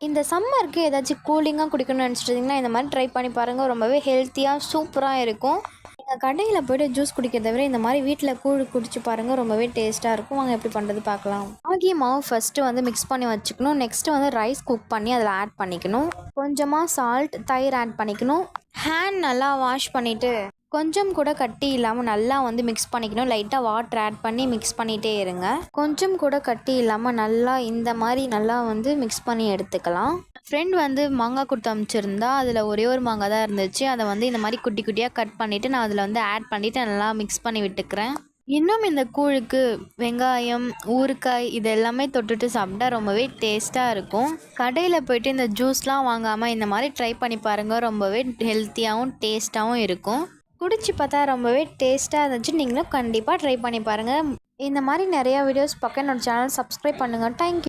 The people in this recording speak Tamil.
இந்த சம்மருக்கு ஏதாச்சும் கூலிங்காக குடிக்கணும்னு நினச்சிட்டு இருந்தீங்கன்னா இந்த மாதிரி ட்ரை பண்ணி பாருங்கள். ரொம்பவே ஹெல்த்தியாக சூப்பராக இருக்கும். நீங்கள் கடையில் போய்ட்டு ஜூஸ் குடிக்கிறத விட இந்த மாதிரி வீட்டில் கூழ் குடிச்சு பாருங்கள். ரொம்பவே டேஸ்ட்டாக இருக்கும். வாங்க எப்படி பண்ணுறது பார்க்கலாம். ராகி மாவு ஃபஸ்ட்டு வந்து மிக்ஸ் பண்ணி வச்சுக்கணும். நெக்ஸ்ட்டு வந்து ரைஸ் குக் பண்ணி அதில் ஆட் பண்ணிக்கணும். கொஞ்சமாக சால்ட், தயிர் ஆட் பண்ணிக்கணும். ஹேண்ட் நல்லா வாஷ் பண்ணிவிட்டு கொஞ்சம் கூட கட்டி இல்லாமல் நல்லா வந்து மிக்ஸ் பண்ணிக்கணும். லைட்டாக வாட்டர் ஆட் பண்ணி மிக்ஸ் பண்ணிகிட்டே இருங்க. கொஞ்சம் கூட கட்டி இல்லாமல் நல்லா இந்த மாதிரி நல்லா வந்து மிக்ஸ் பண்ணி எடுத்துக்கலாம். ஃப்ரெண்ட் வந்து மாங்காய் கொடுத்து அனுப்பிச்சிருந்தா அதில் ஒரே ஒரு மாங்காய் தான் இருந்துச்சு. அதை வந்து இந்த மாதிரி குட்டி குட்டியாக கட் பண்ணிவிட்டு நான் அதில் வந்து ஆட் பண்ணிவிட்டு நல்லா மிக்ஸ் பண்ணி விட்டுக்கிறேன். இன்னும் இந்த கூழுக்கு வெங்காயம், ஊறுகாய் இது எல்லாமே தொட்டுட்டு சாப்பிட்டா ரொம்பவே டேஸ்ட்டாக இருக்கும். கடையில் போய்ட்டு இந்த ஜூஸ்லாம் வாங்காமல் இந்த மாதிரி ட்ரை பண்ணி பாருங்கள். ரொம்பவே ஹெல்த்தியாகவும் டேஸ்ட்டாகவும் இருக்கும். குடிச்சு பார்த்தா ரொம்பவே டேஸ்ட்டாக இருந்துச்சு. நீங்களும் கண்டிப்பாக ட்ரை பண்ணி பாருங்கள். இந்த மாதிரி நிறையா வீடியோஸ் பார்க்க என்னோடய சேனல் சப்ஸ்கிரைப் பண்ணுங்கள். தேங்க்யூ.